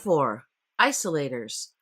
4. Isolators.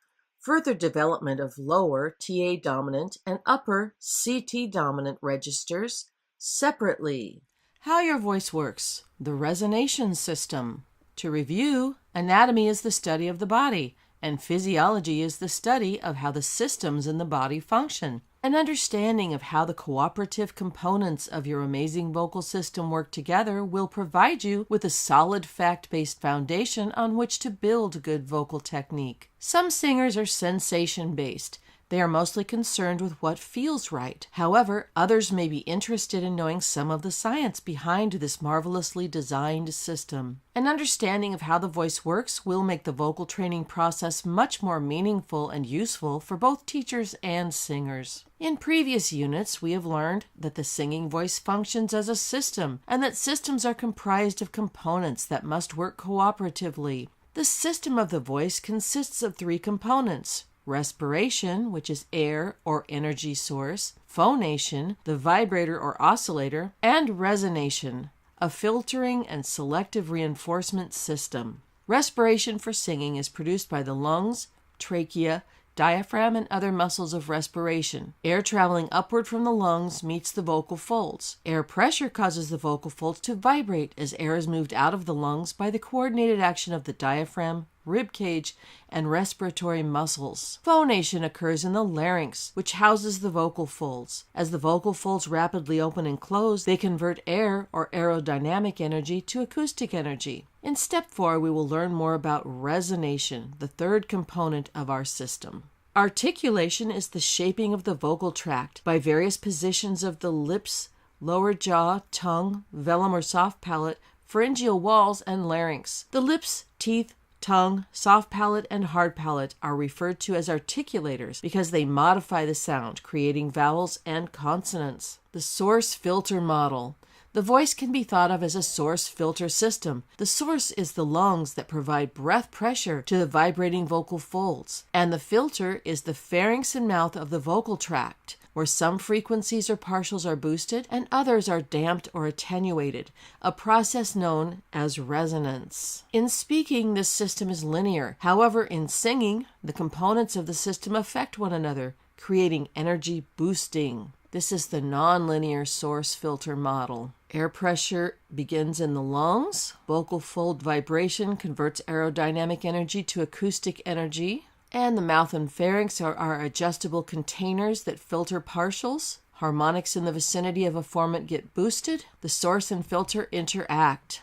Further development of lower TA dominant and upper CT dominant registers separately. How your voice works. The resonation system. To review, anatomy is the study of the body, and physiology is the study of how the systems in the body function. An understanding of how the cooperative components of your amazing vocal system work together will provide you with a solid fact-based foundation on which to build good vocal technique. Some singers are sensation-based. They are mostly concerned with what feels right. However, others may be interested in knowing some of the science behind this marvelously designed system. An understanding of how the voice works will make the vocal training process much more meaningful and useful for both teachers and singers. In previous units, we have learned that the singing voice functions as a system, and that systems are comprised of components that must work cooperatively. The system of the voice consists of 3 components: respiration, which is air or energy source; phonation, the vibrator or oscillator; and resonation, a filtering and selective reinforcement system. Respiration for singing is produced by the lungs, trachea, diaphragm, and other muscles of respiration. Air traveling upward from the lungs meets the vocal folds. Air pressure causes the vocal folds to vibrate as air is moved out of the lungs by the coordinated action of the diaphragm, rib cage, and respiratory muscles. Phonation occurs in the larynx, which houses the vocal folds. As the vocal folds rapidly open and close, they convert air or aerodynamic energy to acoustic energy. In step 4, we will learn more about resonation, the 3rd component of our system. Articulation is the shaping of the vocal tract by various positions of the lips, lower jaw, tongue, velum or soft palate, pharyngeal walls, and larynx. The lips, teeth, tongue, soft palate, and hard palate are referred to as articulators because they modify the sound, creating vowels and consonants. The source filter model. The voice can be thought of as a source filter system. The source is the lungs that provide breath pressure to the vibrating vocal folds, and the filter is the pharynx and mouth of the vocal tract, where some frequencies or partials are boosted and others are damped or attenuated, a process known as resonance. In speaking, this system is linear. However, in singing, the components of the system affect one another, creating energy boosting. This is the nonlinear source filter model. Air pressure begins in the lungs. Vocal fold vibration converts aerodynamic energy to acoustic energy. And the mouth and pharynx are adjustable containers that filter partials. Harmonics in the vicinity of a formant get boosted. The source and filter interact.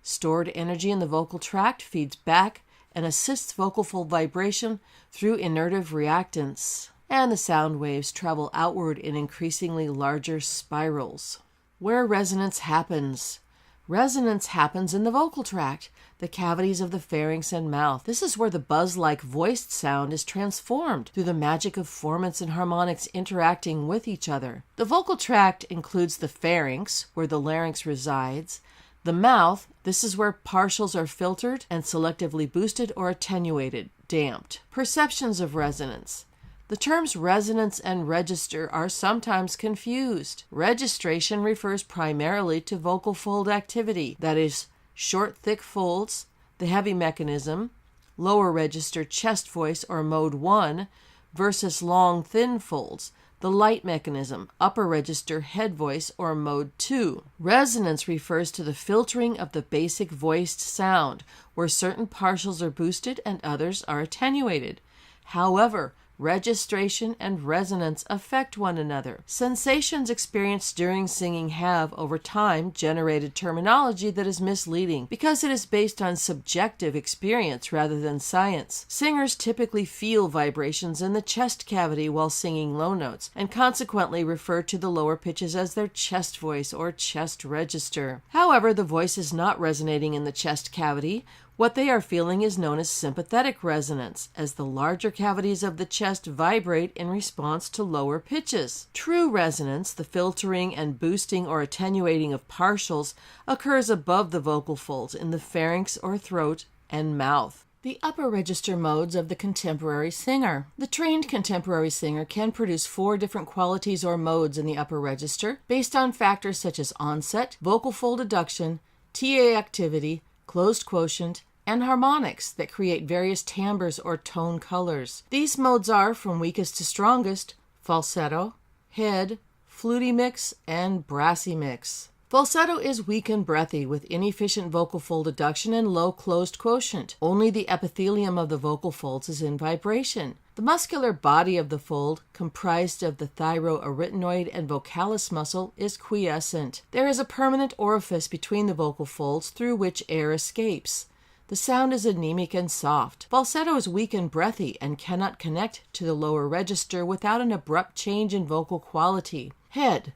Stored energy in the vocal tract feeds back and assists vocal fold vibration through inertive reactance. And the sound waves travel outward in increasingly larger spirals. Where resonance happens. Resonance happens in the vocal tract, the cavities of the pharynx and mouth. This is where the buzz-like voiced sound is transformed through the magic of formants and harmonics interacting with each other. The vocal tract includes the pharynx, where the larynx resides, the mouth. This is where partials are filtered and selectively boosted or attenuated, damped. Perceptions of resonance. The terms resonance and register are sometimes confused. Registration refers primarily to vocal fold activity, that is, short, thick folds, the heavy mechanism, lower register chest voice or mode 1, versus long, thin folds, the light mechanism, upper register head voice or mode 2. Resonance refers to the filtering of the basic voiced sound, where certain partials are boosted and others are attenuated. However, registration and resonance affect one another. Sensations experienced during singing have, over time, generated terminology that is misleading because it is based on subjective experience rather than science. Singers typically feel vibrations in the chest cavity while singing low notes, and consequently refer to the lower pitches as their chest voice or chest register. However, the voice is not resonating in the chest cavity. What they are feeling is known as sympathetic resonance, as the larger cavities of the chest vibrate in response to lower pitches. True resonance, the filtering and boosting or attenuating of partials, occurs above the vocal folds in the pharynx or throat and mouth. The upper register modes of the contemporary singer. The trained contemporary singer can produce 4 different qualities or modes in the upper register based on factors such as onset, vocal fold adduction, TA activity, closed quotient, and harmonics that create various timbres or tone colors. These modes are, from weakest to strongest, falsetto, head, fluty mix, and brassy mix. Falsetto is weak and breathy with inefficient vocal fold adduction and low closed quotient. Only the epithelium of the vocal folds is in vibration. The muscular body of the fold, comprised of the thyroarytenoid and vocalis muscle, is quiescent. There is a permanent orifice between the vocal folds through which air escapes. The sound is anemic and soft. Falsetto is weak and breathy and cannot connect to the lower register without an abrupt change in vocal quality. Head.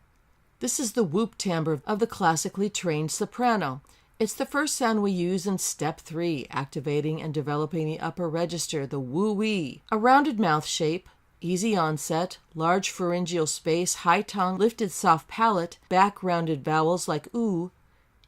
This is the whoop timbre of the classically trained soprano. It's the first sound we use in step 3, activating and developing the upper register, the woo-wee. A rounded mouth shape, easy onset, large pharyngeal space, high tongue, lifted soft palate, back rounded vowels like oo,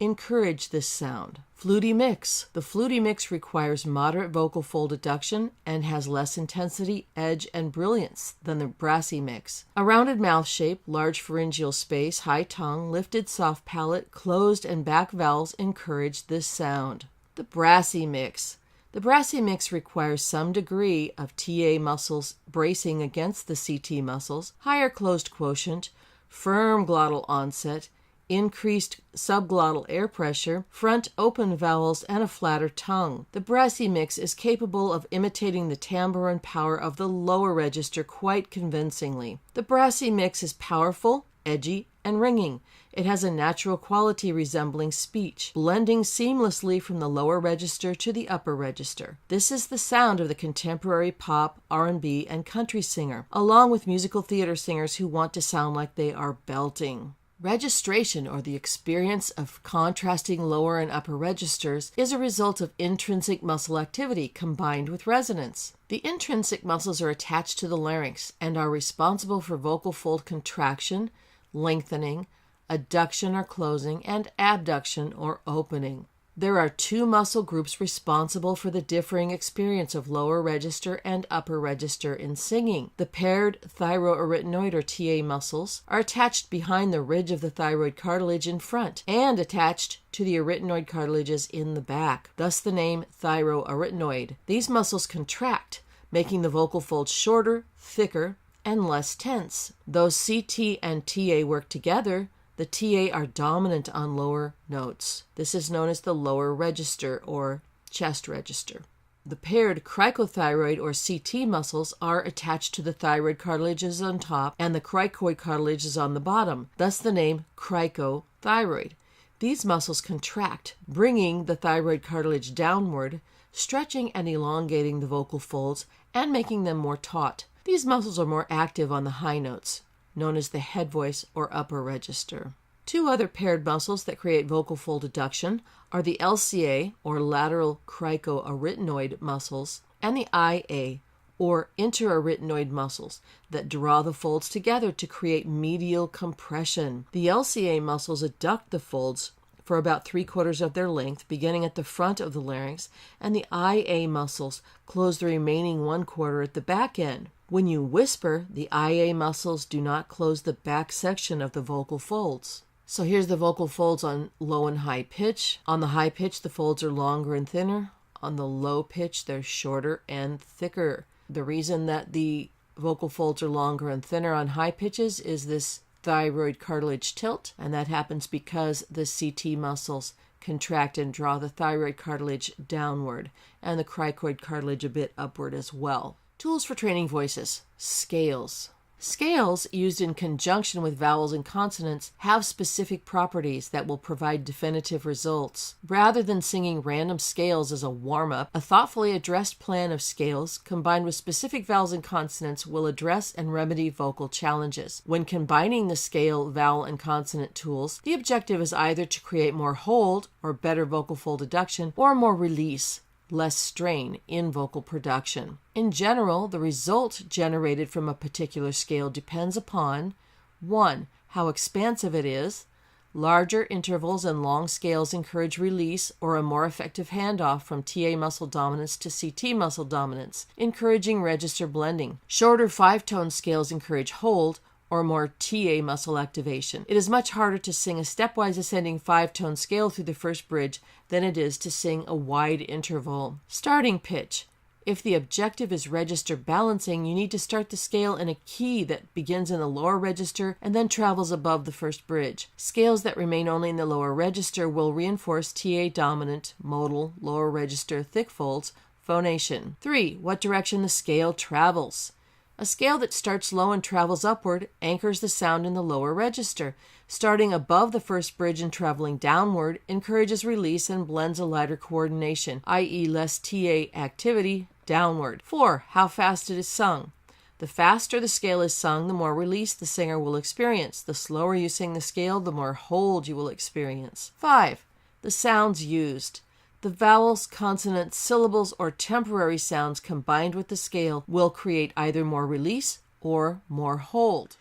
encourage this sound. Fluty mix. The fluty mix requires moderate vocal fold adduction and has less intensity, edge, and brilliance than the brassy mix. A rounded mouth shape, large pharyngeal space, high tongue, lifted soft palate, closed and back vowels encourage this sound. The brassy mix. The brassy mix requires some degree of TA muscles bracing against the CT muscles, higher closed quotient, firm glottal onset, increased subglottal air pressure, front open vowels, and a flatter tongue. The brassy mix is capable of imitating the timbre and power of the lower register quite convincingly. The brassy mix is powerful, edgy, and ringing. It has a natural quality resembling speech, blending seamlessly from the lower register to the upper register. This is the sound of the contemporary pop, R&B, and country singer, along with musical theater singers who want to sound like they are belting. Registration, or the experience of contrasting lower and upper registers, is a result of intrinsic muscle activity combined with resonance. The intrinsic muscles are attached to the larynx and are responsible for vocal fold contraction, lengthening, adduction or closing, and abduction or opening. There are 2 muscle groups responsible for the differing experience of lower register and upper register in singing. The paired thyroarytenoid or TA muscles are attached behind the ridge of the thyroid cartilage in front and attached to the arytenoid cartilages in the back, thus the name thyroarytenoid. These muscles contract, making the vocal folds shorter, thicker, and less tense. Though CT and TA work together, the TA are dominant on lower notes. This is known as the lower register or chest register. The paired cricothyroid or CT muscles are attached to the thyroid cartilages on top and the cricoid cartilages on the bottom, thus the name cricothyroid. These muscles contract, bringing the thyroid cartilage downward, stretching and elongating the vocal folds and making them more taut. These muscles are more active on the high notes, known as the head voice or upper register. 2 other paired muscles that create vocal fold adduction are the LCA or lateral cricoarytenoid muscles and the IA or interarytenoid muscles that draw the folds together to create medial compression. The LCA muscles adduct the folds for about 3/4 of their length, beginning at the front of the larynx, and the IA muscles close the remaining 1/4 at the back end. When you whisper, the IA muscles do not close the back section of the vocal folds. So here's the vocal folds on low and high pitch. On the high pitch, the folds are longer and thinner. On the low pitch, they're shorter and thicker. The reason that the vocal folds are longer and thinner on high pitches is this thyroid cartilage tilt, and that happens because the CT muscles contract and draw the thyroid cartilage downward and the cricoid cartilage a bit upward as well. Tools for training voices. Scales. Scales, used in conjunction with vowels and consonants, have specific properties that will provide definitive results. Rather than singing random scales as a warm-up, a thoughtfully addressed plan of scales combined with specific vowels and consonants will address and remedy vocal challenges. When combining the scale, vowel, and consonant tools, the objective is either to create more hold or better vocal fold adduction or more release, less strain in vocal production. In general, the result generated from a particular scale depends upon 1. How expansive it is. Larger intervals and long scales encourage release or a more effective handoff from TA muscle dominance to CT muscle dominance, encouraging register blending. Shorter 5-tone scales encourage hold or more TA muscle activation. It is much harder to sing a stepwise ascending 5-tone scale through the first bridge than it is to sing a wide interval. Starting pitch. If the objective is register balancing, you need to start the scale in a key that begins in the lower register and then travels above the first bridge. Scales that remain only in the lower register will reinforce TA dominant, modal, lower register, thick folds, phonation. 3. What direction the scale travels. A scale that starts low and travels upward anchors the sound in the lower register. Starting above the first bridge and traveling downward encourages release and blends a lighter coordination, i.e. less TA activity, downward. 4. How fast it is sung. The faster the scale is sung, the more release the singer will experience. The slower you sing the scale, the more hold you will experience. 5. The sounds used. The vowels, consonants, syllables, or temporary sounds combined with the scale will create either more release or more hold.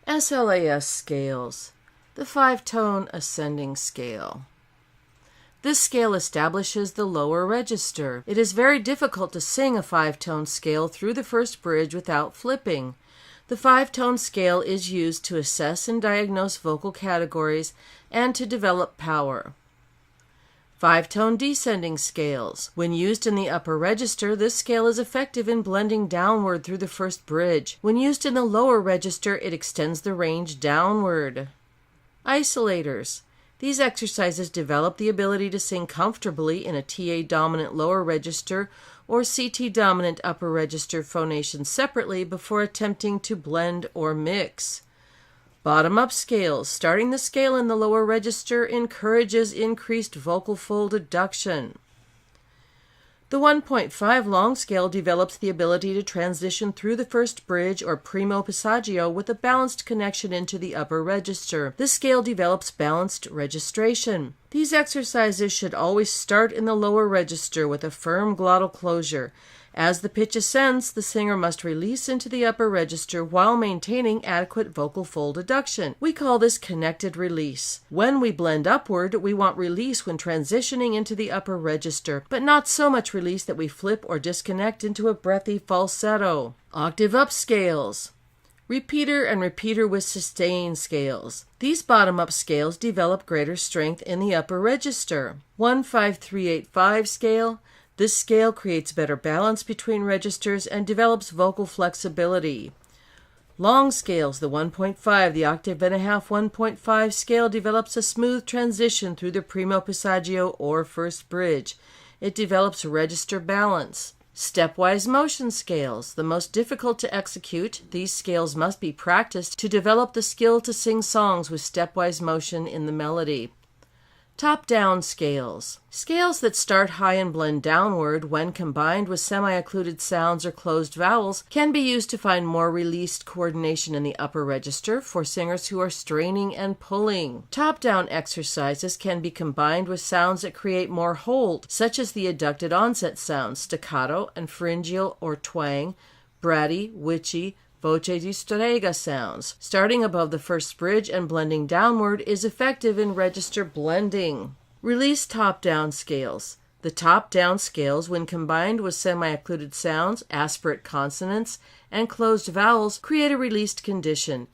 SLAS scales. The 5-tone ascending scale. This scale establishes the lower register. It is very difficult to sing a 5-tone scale through the first bridge without flipping. The 5-tone scale is used to assess and diagnose vocal categories and to develop power. 5-tone descending scales. When used in the upper register, this scale is effective in blending downward through the first bridge. When used in the lower register, it extends the range downward. Isolators. These exercises develop the ability to sing comfortably in a TA dominant lower register or CT dominant upper register phonation separately before attempting to blend or mix. Bottom-up scales. Starting the scale in the lower register encourages increased vocal fold adduction. The 1.5 long scale develops the ability to transition through the first bridge or primo passaggio with a balanced connection into the upper register. This scale develops balanced registration. These exercises should always start in the lower register with a firm glottal closure. As the pitch ascends, the singer must release into the upper register while maintaining adequate vocal fold adduction. We call this connected release. When we blend upward, we want release when transitioning into the upper register, but not so much release that we flip or disconnect into a breathy falsetto. Octave up scales. Repeater and repeater with sustain scales. These bottom-up scales develop greater strength in the upper register. 1-5-3-8-5 scale. This scale creates better balance between registers and develops vocal flexibility. Long scales, the 1.5, the octave and a half 1.5 scale develops a smooth transition through the primo passaggio or first bridge. It develops register balance. Stepwise motion scales, the most difficult to execute. These scales must be practiced to develop the skill to sing songs with stepwise motion in the melody. Top-down scales. Scales that start high and blend downward when combined with semi-occluded sounds or closed vowels can be used to find more released coordination in the upper register for singers who are straining and pulling. Top-down exercises can be combined with sounds that create more hold, such as the adducted onset sounds, staccato and pharyngeal or twang, bratty, witchy, voce di strega sounds. Starting above the first bridge and blending downward is effective in register blending. Release top-down scales. The top-down scales, when combined with semi-occluded sounds, aspirate consonants, and closed vowels, create a released condition.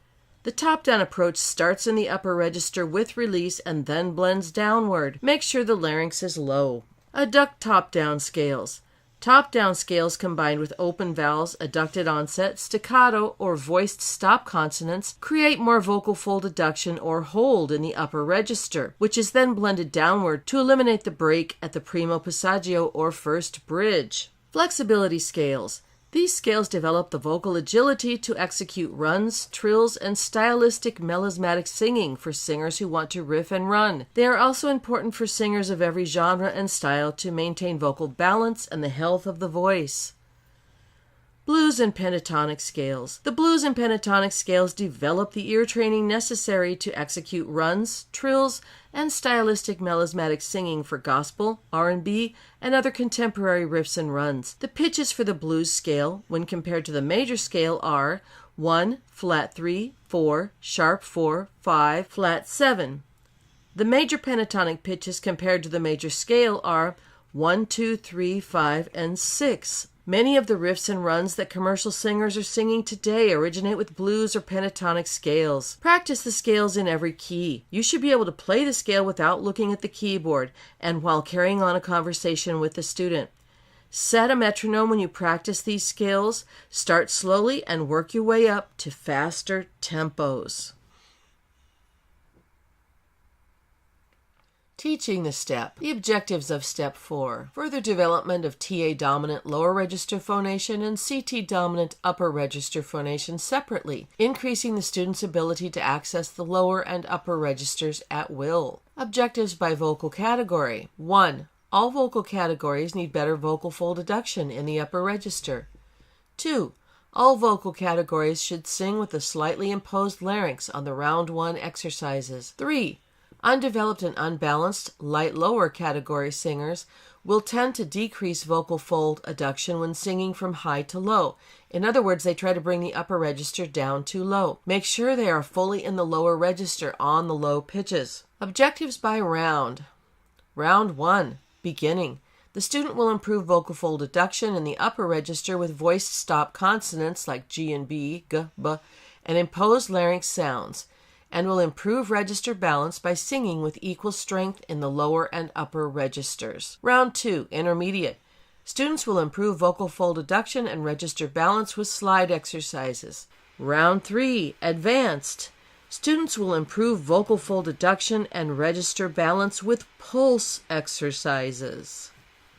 The top-down approach starts in the upper register with release and then blends downward. Make sure the larynx is low. Adduct top-down scales. Top-down scales combined with open vowels, adducted onset, staccato, or voiced stop consonants create more vocal fold adduction or hold in the upper register, which is then blended downward to eliminate the break at the primo passaggio or first bridge. Flexibility scales. These scales develop the vocal agility to execute runs, trills, and stylistic melismatic singing for singers who want to riff and run. They are also important for singers of every genre and style to maintain vocal balance and the health of the voice. Blues and pentatonic scales. The blues and pentatonic scales develop the ear training necessary to execute runs, trills, and stylistic melismatic singing for gospel, R&B, and other contemporary riffs and runs. The pitches for the blues scale, when compared to the major scale, are 1, flat 3, 4, sharp 4, 5, flat 7. The major pentatonic pitches compared to the major scale are 1, 2, 3, 5, and 6. Many of the riffs and runs that commercial singers are singing today originate with blues or pentatonic scales. Practice the scales in every key. You should be able to play the scale without looking at the keyboard and while carrying on a conversation with the student. Set a metronome when you practice these scales. Start slowly and work your way up to faster tempos. Teaching the step. The objectives of Step 4. Further development of TA dominant lower register phonation and CT dominant upper register phonation separately, increasing the student's ability to access the lower and upper registers at will. Objectives by vocal category. 1. All vocal categories need better vocal fold deduction in the upper register. 2. All vocal categories should sing with a slightly imposed larynx on the round 1 exercises. 3. Undeveloped and unbalanced light lower category singers will tend to decrease vocal fold adduction when singing from high to low. In other words, they try to bring the upper register down too low. Make sure they are fully in the lower register on the low pitches. Objectives by round. Round 1. Beginning. The student will improve vocal fold adduction in the upper register with voiced stop consonants like G and B, G, B, and imposed larynx sounds, and will improve register balance by singing with equal strength in the lower and upper registers. Round 2, intermediate. Students will improve vocal fold adduction and register balance with slide exercises. Round 3, advanced. Students will improve vocal fold adduction and register balance with pulse exercises.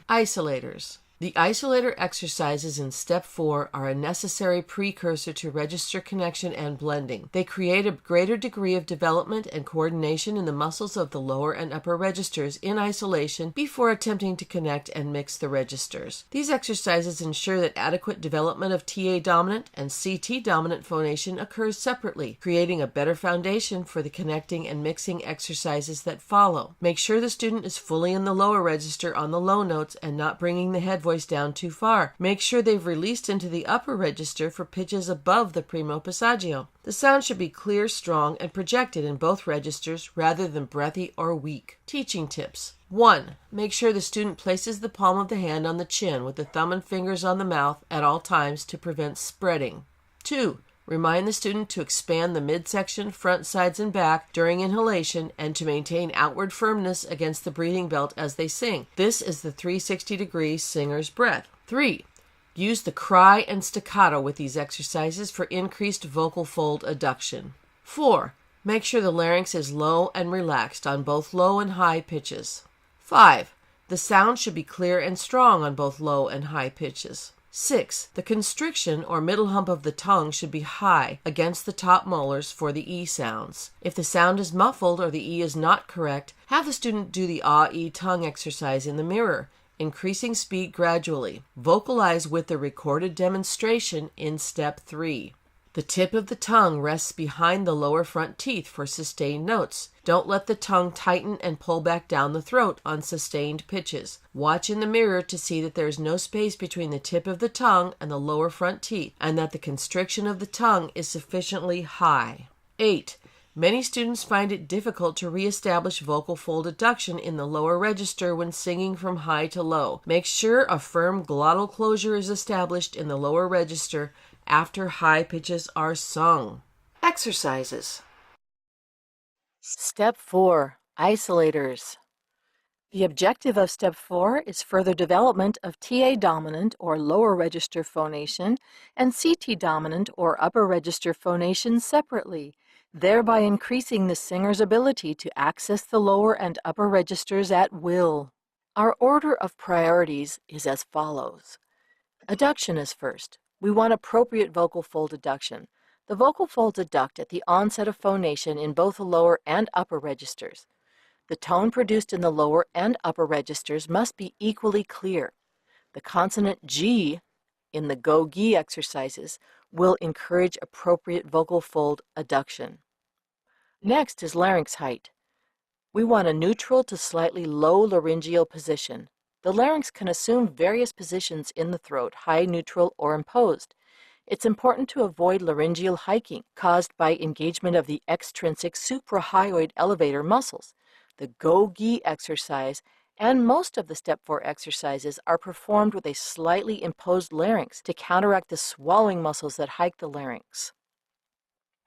Isolators. The isolator exercises in Step 4 are a necessary precursor to register connection and blending. They create a greater degree of development and coordination in the muscles of the lower and upper registers in isolation before attempting to connect and mix the registers. These exercises ensure that adequate development of TA dominant and CT dominant phonation occurs separately, creating a better foundation for the connecting and mixing exercises that follow. Make sure the student is fully in the lower register on the low notes and not bringing the head voice down too far. Make sure they've released into the upper register for pitches above the primo passaggio. The sound should be clear, strong, and projected in both registers rather than breathy or weak. Teaching tips. 1. Make sure the student places the palm of the hand on the chin with the thumb and fingers on the mouth at all times to prevent spreading. 2. Remind the student to expand the midsection, front, sides, and back during inhalation and to maintain outward firmness against the breathing belt as they sing. This is the 360-degree singer's breath. 3. Use the cry and staccato with these exercises for increased vocal fold adduction. 4. Make sure the larynx is low and relaxed on both low and high pitches. 5. The sound should be clear and strong on both low and high pitches. 6. The constriction or middle hump of the tongue should be high against the top molars for the E sounds. If the sound is muffled or the E is not correct, have the student do the ah-E tongue exercise in the mirror, increasing speed gradually. Vocalize with the recorded demonstration in Step 3. The tip of the tongue rests behind the lower front teeth for sustained notes. Don't let the tongue tighten and pull back down the throat on sustained pitches. Watch in the mirror to see that there is no space between the tip of the tongue and the lower front teeth, and that the constriction of the tongue is sufficiently high. 8. Many students find it difficult to reestablish vocal fold adduction in the lower register when singing from high to low. Make sure a firm glottal closure is established in the lower register after high pitches are sung. Exercises. Step 4. Isolators. The objective of Step 4 is further development of TA dominant or lower register phonation and CT dominant or upper register phonation separately, thereby increasing the singer's ability to access the lower and upper registers at will. Our order of priorities is as follows. Adduction is first. We want appropriate vocal fold adduction. The vocal folds adduct at the onset of phonation in both the lower and upper registers. The tone produced in the lower and upper registers must be equally clear. The consonant G in the go-gi exercises will encourage appropriate vocal fold adduction. Next is larynx height. We want a neutral to slightly low laryngeal position. The larynx can assume various positions in the throat, high, neutral, or imposed. It's important to avoid laryngeal hiking caused by engagement of the extrinsic suprahyoid elevator muscles. The go-gi exercise And most of the Step 4 exercises are performed with a slightly imposed larynx to counteract the swallowing muscles that hike the larynx.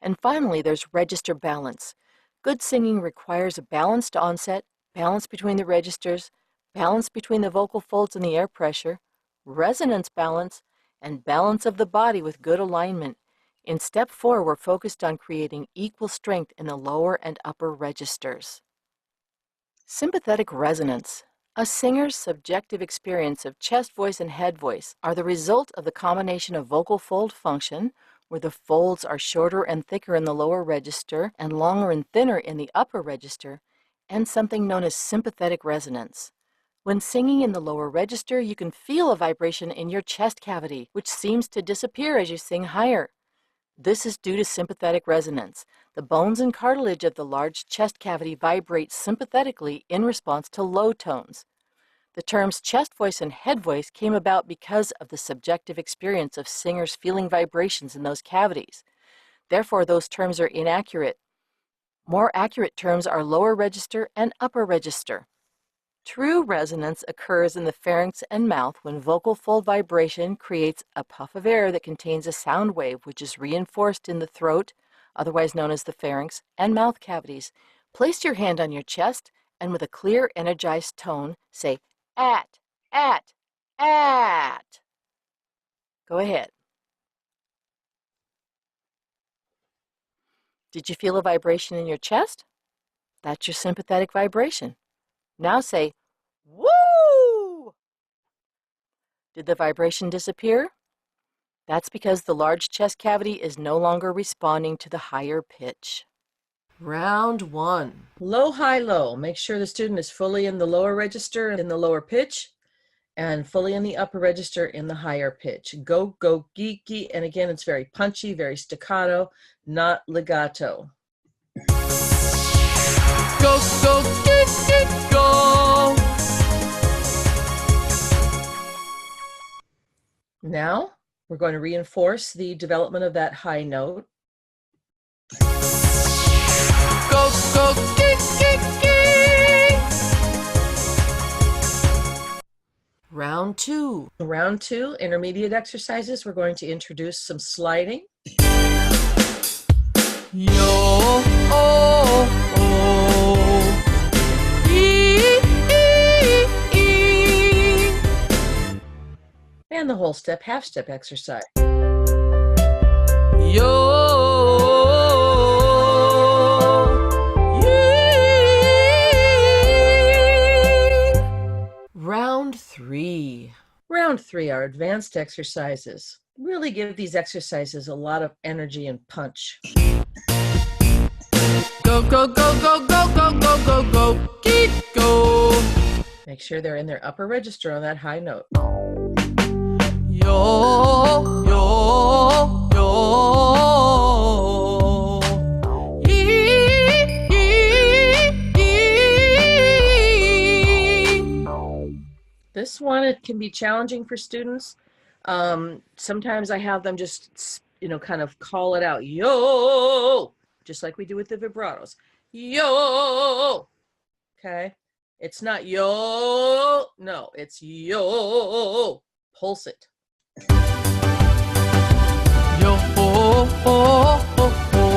And finally, there's register balance. Good singing requires a balanced onset, balance between the registers, balance between the vocal folds and the air pressure, resonance balance, and balance of the body with good alignment. In Step 4, we're focused on creating equal strength in the lower and upper registers. Sympathetic resonance. A singer's subjective experience of chest voice and head voice are the result of the combination of vocal fold function, where the folds are shorter and thicker in the lower register and longer and thinner in the upper register, and something known as sympathetic resonance. When singing in the lower register, you can feel a vibration in your chest cavity, which seems to disappear as you sing higher. This is due to sympathetic resonance. The bones and cartilage of the large chest cavity vibrate sympathetically in response to low tones. The terms chest voice and head voice came about because of the subjective experience of singers feeling vibrations in those cavities. Therefore, those terms are inaccurate. More accurate terms are lower register and upper register. True resonance occurs in the pharynx and mouth when vocal fold vibration creates a puff of air that contains a sound wave which is reinforced in the throat, otherwise known as the pharynx, and mouth cavities. Place your hand on your chest and with a clear, energized tone, say at, at, at. Go ahead. Did you feel a vibration in your chest? That's your sympathetic vibration. Now say, woo! Did the vibration disappear? That's because the large chest cavity is no longer responding to the higher pitch. Round 1. Low, high, low. Make sure the student is fully in the lower register in the lower pitch and fully in the upper register in the higher pitch. Go, go, geeky. And again, it's very punchy, very staccato, not legato. Go, go, geek, go. Now, we're going to reinforce the development of that high note. Go, go, geek, geek, geek. Round 2. Round 2, intermediate exercises. We're going to introduce some sliding. Yo, oh, oh. E, e, e. And the whole step, half step exercise. Yo. Round 3. Round 3 are advanced exercises. Really give these exercises a lot of energy and punch. Go, go, go, go, go, go, go, go, go, keep go. Make sure they're in their upper register on that high note. Yo, yo, yo. This one, it can be challenging for students. Sometimes I have them just, kind of call it out. Yo, just like we do with the vibratos. Yo, okay? It's not yo, no, it's yo. Pulse it. Yo, oh, oh, oh, oh.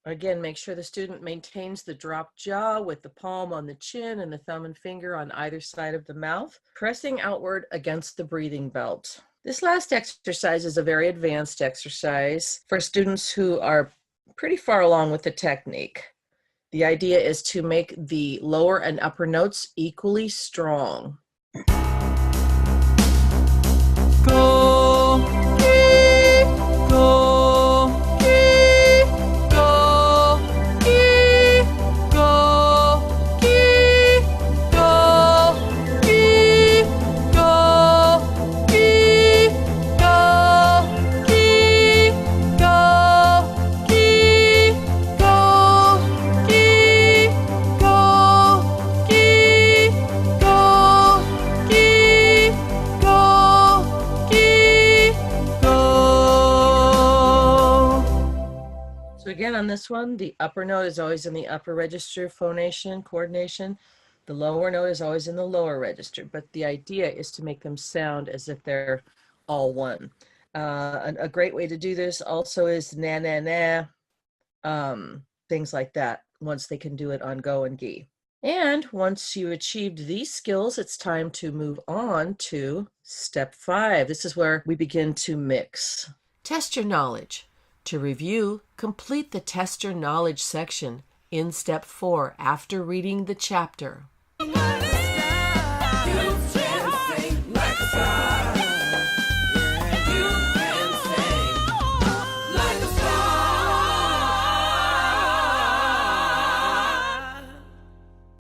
Again, make sure the student maintains the dropped jaw with the palm on the chin and the thumb and finger on either side of the mouth, pressing outward against the breathing belt. This last exercise is a very advanced exercise for students who are pretty far along with the technique. The idea is to make the lower and upper notes equally strong. Go, go. Go, this one. The upper note is always in the upper register phonation coordination. The lower note is always in the lower register, but the idea is to make them sound as if they're all one. A great way to do this also is na na na, things like that, once they can do it on go and gi. And once you achieved these skills, it's time to move on to step 5. This is where we begin to mix. Test your knowledge. To review, complete the Test Your Knowledge section in step 4 after reading the chapter.